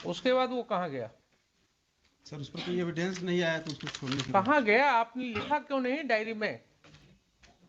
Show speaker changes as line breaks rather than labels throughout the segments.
उसके बाद वो कहाँ गया?
सर उस पर कोई एविडेंस नहीं आया तो उसको छोड़ने के
कहाँ गया? आपने लिखा क्यों नहीं डायरी में?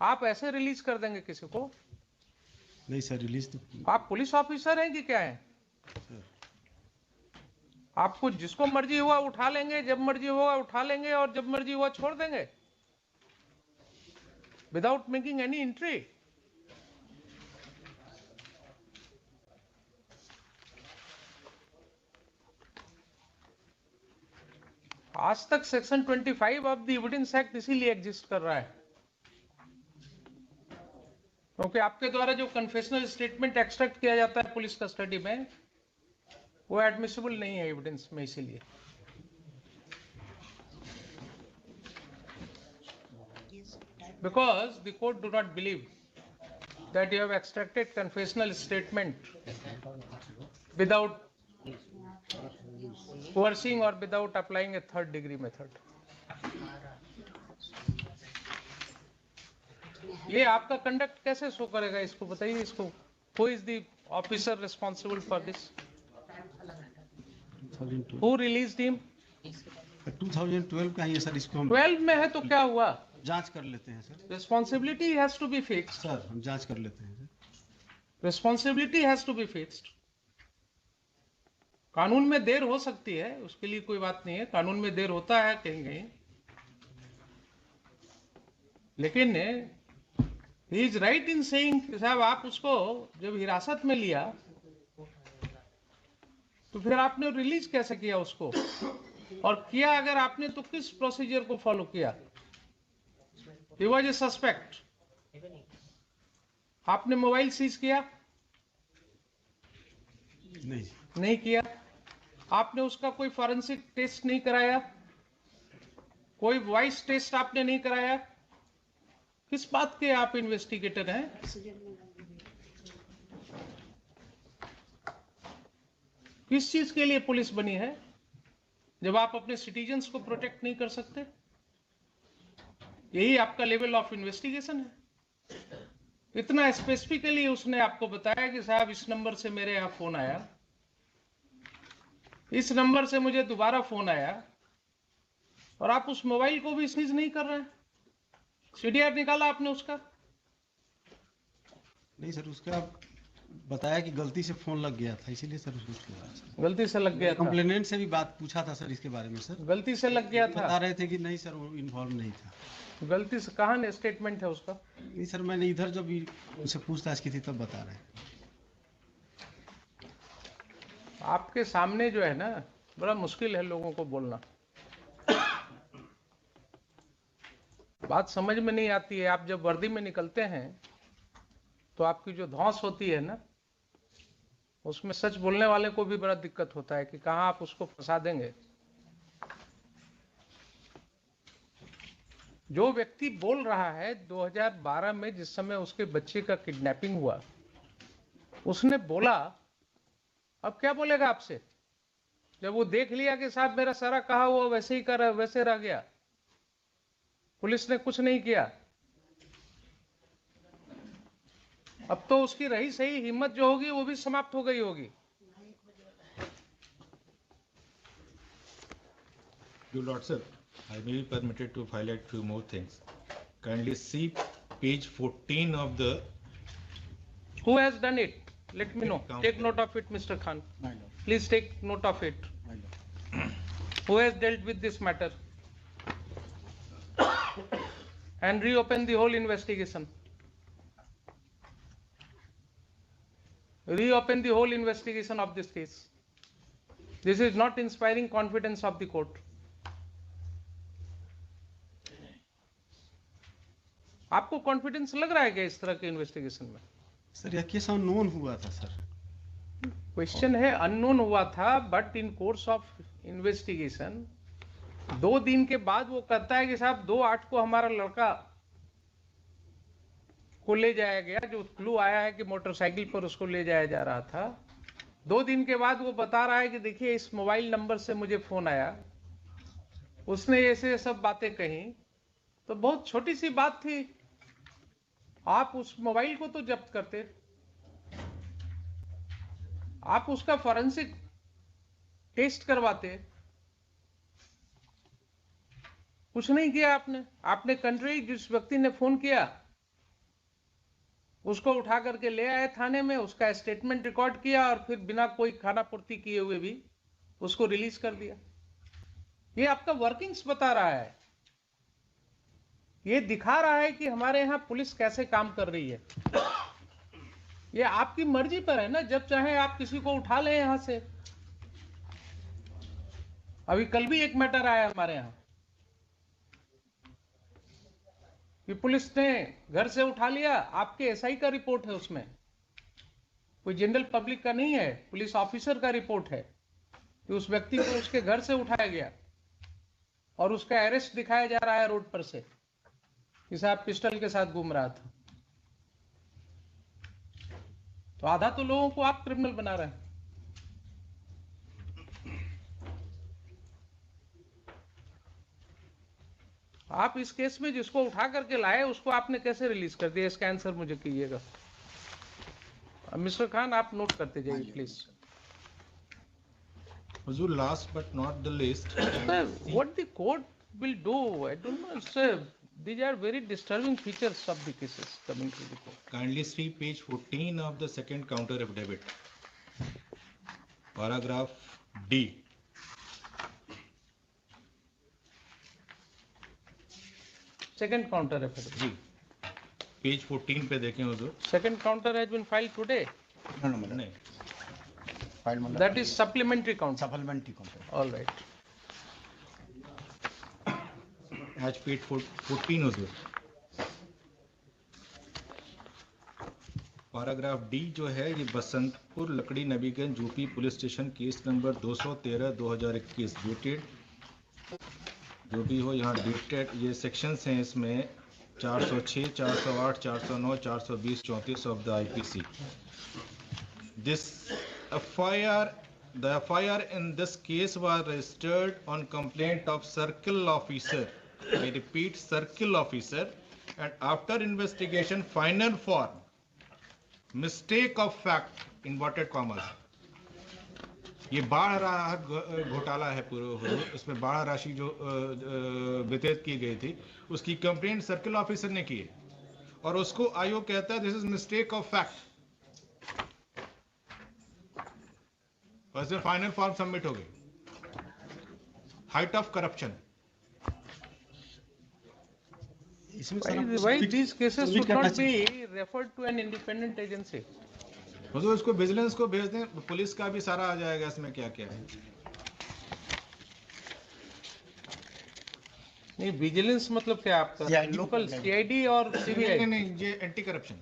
आप ऐसे रिलीज कर देंगे किसी को?
नहीं सर, रिलीज तो
आप पुलिस ऑफिसर हैं कि क्या है?
सर
आपको जिसको मर्जी हुआ उठा लेंगे, जब मर्जी होगा उठा लेंगे और जब मर्जी हुआ छोड़ देंगे विदाउट मेकिंग एनी एंट्री। आज तक section 25 of the evidence act इसीलिए एग्जिस्ट कर रहा है क्योंकि आपके द्वारा जो कन्फेशनल स्टेटमेंट एक्सट्रैक्ट किया जाता है पुलिस कस्टडी में वो एडमिसिबल नहीं है एविडेंस में, इसीलिए। Because the court do not believe that you have extracted confessional statement without coercing or without applying a third degree method. ये आपका कंडक्ट कैसे शो करेगा? इसको बताइए, इसको who is the officer responsible for this? Who released him?
2012 का ही है sir, इसको हम
12 में है तो क्या हुआ?
जांच कर लेते हैं sir.
Responsibility has to be fixed.
Sir हम जांच कर लेते हैं sir.
Responsibility has to be fixed. कानून में देर हो सकती है, उसके लिए कोई बात नहीं है, कानून में देर होता है कहीं कहीं, लेकिन he is right in saying साहब आप उसको जब हिरासत में लिया तो फिर आपने रिलीज कैसे किया उसको, और किया अगर आपने तो किस प्रोसीजर को फॉलो किया? ही वॉज ए सस्पेक्ट, आपने मोबाइल सीज किया? नहीं किया। आपने उसका कोई फॉरेंसिक टेस्ट नहीं कराया? कोई वॉइस टेस्ट आपने नहीं कराया? किस बात के आप इन्वेस्टिगेटर हैं? किस चीज के लिए पुलिस बनी है जब आप अपने सिटीजन्स को प्रोटेक्ट नहीं कर सकते? यही आपका लेवल ऑफ इन्वेस्टिगेशन है? इतना स्पेसिफिकली उसने आपको बताया कि साहब इस नंबर से मेरे यहाँ फोन आया, इस नंबर से मुझे दोबारा फोन आया, और आप उस मोबाइल को भी सीज नहीं कर रहे हैं? सीडीआर निकाला आपने उसका?
नहीं सर, उसका बताया कि गलती से फोन लग गया था, इसीलिए सर उसको
गलती से लग गया था।
कंप्लेनेंट से भी बात पूछा था सर इसके बारे में सर,
गलती से लग गया था,
बता रहे थे कि नहीं सर वो इन्वॉल्व नहीं था।
गलती से कहाँ स्टेटमेंट है उसका?
नहीं सर, मैंने इधर जब उनसे पूछताछ की थी तब बता रहे हैं।
आपके सामने जो है ना, बड़ा मुश्किल है लोगों को बोलना, बात समझ में नहीं आती है। आप जब वर्दी में निकलते हैं तो आपकी जो धौंस होती है ना, उसमें सच बोलने वाले को भी बड़ा दिक्कत होता है कि कहाँ आप उसको फंसा देंगे। जो व्यक्ति बोल रहा है 2012 में जिस समय उसके बच्चे का किडनैपिंग हुआ, उसने बोला, अब क्या बोलेगा आपसे? जब वो देख लिया कि साहब मेरा सारा कहा हुआ वैसे ही कर वैसे रह गया, पुलिस ने कुछ नहीं किया, अब तो उसकी रही सही हिम्मत जो होगी वो भी समाप्त हो गई होगी।
Your Lordship, I may be permitted to highlight few more things. Kindly see page 14 of the.
Who has done it? Let me know. Take note of it, Mr. Khan. Please take note of it. Who has dealt with this matter? And reopen the whole investigation. Reopen the whole investigation of this case. This is not inspiring confidence of the court. आपको confidence लग रहा है क्या इस तरह के investigation में?
Sir यह केस अननोन हुआ था सर।
क्वेश्चन है अननोन हुआ था, but in course of investigation 2 दिन के बाद वो कहता है कि साहब 2/8 को हमारा लड़का को ले जाया गया, जो क्लू आया है कि मोटरसाइकिल पर उसको ले जाया जा रहा था। 2 दिन के बाद वो बता रहा है कि देखिए इस मोबाइल नंबर से मुझे फोन आया, उसने ऐसे सब बातें कही। तो बहुत छोटी सी बात थी, आप उस मोबाइल को तो जब्त करते, आप उसका फॉरेंसिक टेस्ट करवाते। कुछ नहीं किया आपने कंट्री जिस व्यक्ति ने फोन किया उसको उठा करके ले आए थाने में, उसका स्टेटमेंट रिकॉर्ड किया और फिर बिना कोई खाना पूर्ति किए हुए भी उसको रिलीज कर दिया। ये आपका वर्किंग्स बता रहा है, ये दिखा रहा है कि हमारे यहाँ पुलिस कैसे काम कर रही है। ये आपकी मर्जी पर है ना, जब चाहे आप किसी को उठा लें यहां से। अभी कल भी एक मैटर आया हमारे यहाँ कि पुलिस ने घर से उठा लिया, आपके एसआई का रिपोर्ट है उसमें, कोई जनरल पब्लिक का नहीं है, पुलिस ऑफिसर का रिपोर्ट है कि उस व्यक्ति को उसके घर से उठाया गया और उसका अरेस्ट दिखाया जा रहा है रोड पर से कि साहब पिस्टल के साथ घूम रहा था। तो आधा तो लोगों को आप क्रिमिनल बना रहे हैं। आप इस केस में जिसको उठा करके लाए उसको आपने कैसे रिलीज कर दिया, इसका आंसर मुझे कीजिएगा। मिस्टर खान आप नोट करते जाइए please.
Huzur, last but not the least,
Sir, what the court will do, I don't know, sir. These are very disturbing features of the cases coming to the court.
kindly see page 14 of the second counter affidavit, paragraph D.
Second counter affidavit.
Ji, page 14 पे देखें हुजूर।
Second counter has been filed today.
No, no, madam.
नहीं,
File madam.
That is supplementary counter.
Supplementary counter.
All right.
आज page 14 हुजूर। Paragraph D जो है ये बसंतपुर लकड़ी Nabiganj UP police station case number 213/2021 dated जो भी हो यहाँ डेटेड, ये सेक्शंस हैं इसमें 406, 408, 409, 420, 34 of the IPC. This the FIR in this case was registered on complaint of circle officer, I repeat circle officer, and after investigation final form mistake of fact inverted commas। ये बाढ़ राहत घोटाला है पूरा, उसमें बाढ़ राशि जो वितरित की गई थी उसकी कंप्लेंट सर्किल ऑफिसर ने की है और उसको आयोग कहता है this is mistake of fact, final form submit हो गई। Height of corruption.
इसमें
Why these cases should not be referred to an independent agency?
हुजूर इसको विजिलेंस को भेज दें, पुलिस का भी सारा आ जाएगा इसमें क्या क्या है।
नहीं, विजिलेंस मतलब क्या आपका? लोकल सीआईडी और सीबीआई?
नहीं नहीं, ये एंटी करप्शन,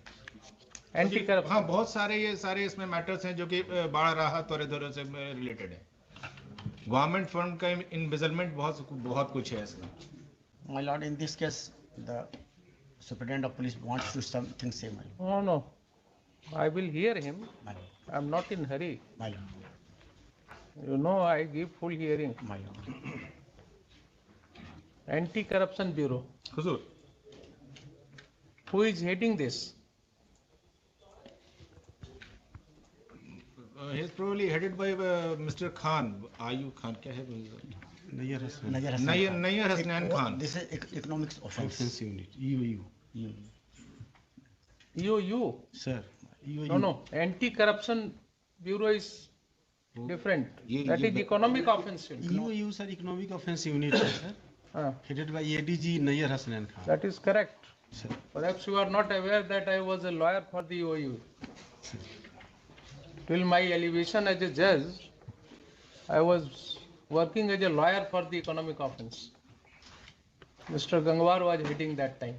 एंटी करप्शन।
हाँ बहुत सारे ये सारे इसमें मैटर्स हैं जो कि बाढ़ राहत और इधर से रिलेटेड है। गवर्नमेंट फंड का इन्वेस्टमेंट बहुत कुछ है इसमें।
My lord, in this case, the superintendent of police wants to something say, my lord.
Oh no, I will hear him.
My lord.
I'm not in hurry.
My lord.
You know, I give full hearing.
My lord.
Anti-Corruption Bureau.
Hazur
Who is heading this?
he is probably headed by Mr. Khan, Ayub Khan, क्या है
Nayyar Hasan
Nayyar Hasan Khan.
Nayyar Hasnain Khan.
This is economics offense.
Offence unit EOU
EOU?
Sir
No, no. Anti-Corruption Bureau is different. That is economic offense.
EOU sir economic offence unit है sir, headed by ADG Nayyar Hasnain Khan
That is correct.
Sir.
Perhaps you are not aware that I was a lawyer for the EOU. Till my elevation as a judge, I was working as a lawyer for the economic offense. Mr. Gangwar was heading that time.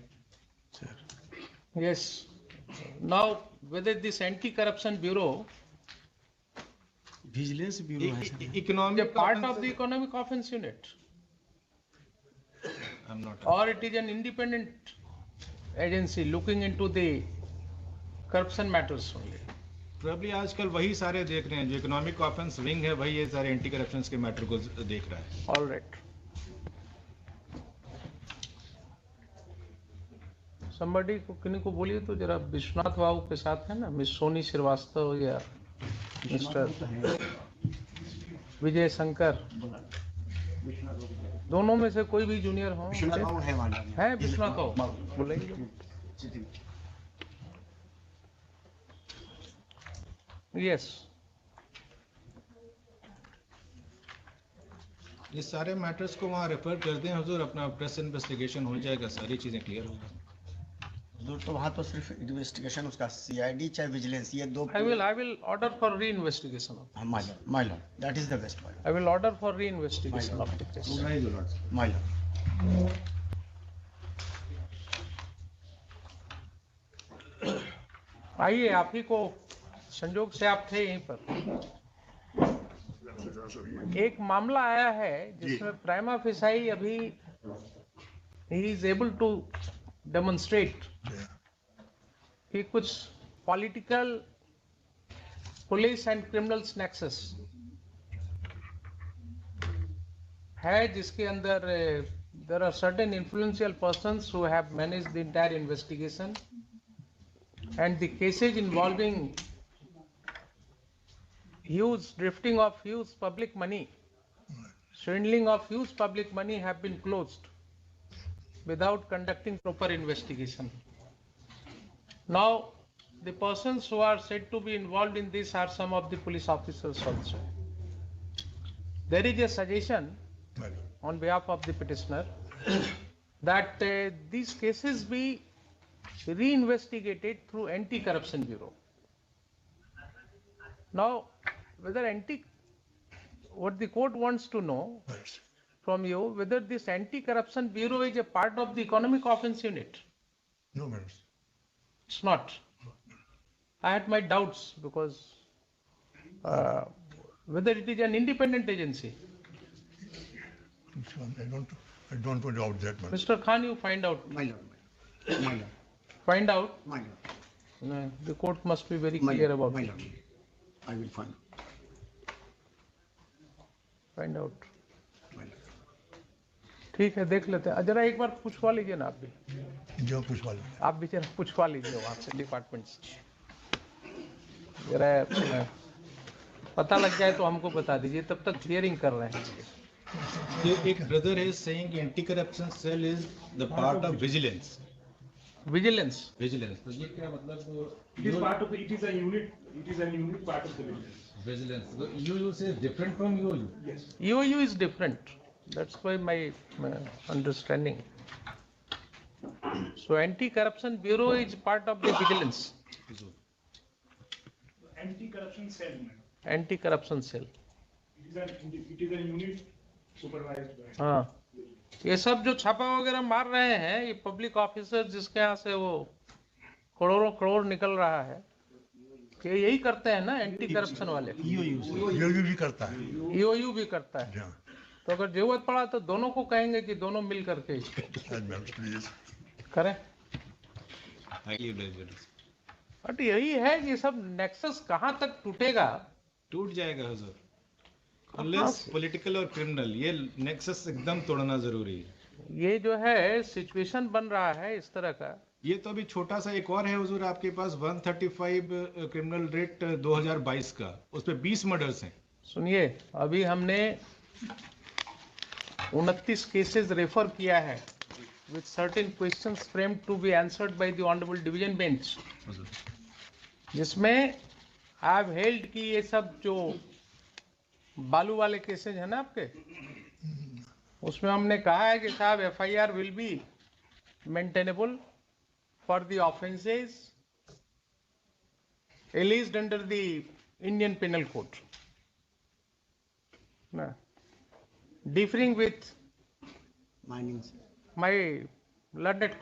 Sir
Yes. Now, whether this Anti-Corruption Bureau
vigilance bureau है sir.
is a
economic
part of the economic offense unit,
I'm not
or it is an independent agency looking into the corruption matters only.
probably आजकल वही सारे देख रहे हैं, जो economic offence wing है वही ये सारे एंटी करप्शन के मैटर को देख रहा है।
All right. Somebody को किन्हीं को बोलिए तो जरा विश्वनाथ बाबू के साथ है ना, मिस सोनी श्रीवास्तव या मिस्टर विजय शंकर, दोनों में से कोई भी जूनियर हो
विश्वनाथ बाबू है वहाँ
है? विश्वनाथ हो, बोलेंगे। यस,
ये सारे मैटर्स को वहाँ रेफर कर दें हुजूर, अपना प्रेस इन्वेस्टिगेशन हो जाएगा, सारी चीजें क्लियर हो जाएंगी।
तो वहाँ तो सिर्फ इन्वेस्टिगेशन उसका सीआईडी चाहे विजिलेंस ये दो
I will order for re-investigation.
my lord that is the best my
I will order for re-investigation of the case.
lord my lord
आइए, आप ही को संजोग से आप थे यहीं पर। एक मामला आया है जिसमें प्राइमा फेसाई अभी he is able to demonstrate कि कुछ political, police and criminals nexus है, जिसके अंदर there are certain influential persons who have managed the entire investigation, and the cases involving huge drifting of huge public money, swindling of huge public money have been closed without conducting proper investigation. Now, the persons who are said to be involved in this are some of the police officers also. There is a suggestion on behalf of the petitioner that these cases be re-investigated through Anti-Corruption Bureau. Now, what the court wants to know from you, whether this Anti-Corruption Bureau is a part of the Economic Offence Unit.
No, madam.
It's not. I had my doubts because whether it is an independent agency.
I don't want to doubt that, madam.
Mr. Khan, you find out.
my lord
Find out.
my lord
No, the court must be very
my
clear
lord,
about
my
it.
lord I will find
Find out.
my lord
ठीक है, देख लेते हैं। जरा एक बार पूछवा लीजिए ना आप भी,
जो पूछवा लो।
आप भी जरा पूछवा लीजिए वहाँ से डिपार्टमेंट से, जरा पता लग जाए तो हमको बता दीजिए, तब तक क्लियरिंग कर रहे हैं।
एक brother is saying anti corruption cell is the part of vigilance.
Vigilance,
तो ये क्या मतलब?
It is part of the, it is a unit part of the vigilance.
Vigilance तो यूयू से different from EOU.
Yes.
EOU is different. That's why my understanding. So Anti-Corruption Bureau is part of the vigilance,
Anti-corruption cell, madam.
Anti-Corruption Cell.
It is a unit supervised by.
हाँ, ये सब जो छापा वगैरह मार रहे हैं, ये पब्लिक ऑफिसर जिसके यहाँ से वो करोड़ों करोड़ निकल रहा है, कि यही करते हैं ना एंटी करप्शन वाले।
ये भी करता है।
EOU भी करता है।
हाँ,
तो अगर जरूरत पड़ा तो दोनों को कहेंगे कि दोनों मिल करके इसको
मैडम प्लीज।
करें। बट यही है कि सब नेक्सस कहाँ तक टूटेगा।
टूट जाएगा हुजूर, अनलेस पॉलिटिकल और क्रिमिनल, ये नेक्सस एकदम तोड़ना जरूरी है।
ये जो है सिचुएशन बन रहा है इस तरह का।
ये तो अभी छोटा सा एक और है हुजूर, आपके पास 135 क्रिमिनल रेट 2022 का, उस पे 20 मर्डर्स हैं।
सुनिए, अभी हमने 29 केसेस रेफर किया है with certain questions framed to be answered by the honorable division bench, जिसमें आई हैव हेल्ड कि ये सब जो बालू वाले केसेज है ना आपके, उसमें हमने कहा है कि साहब FIR will be maintainable for the offences alleged under the Indian Penal Code, differing with
mining
my learned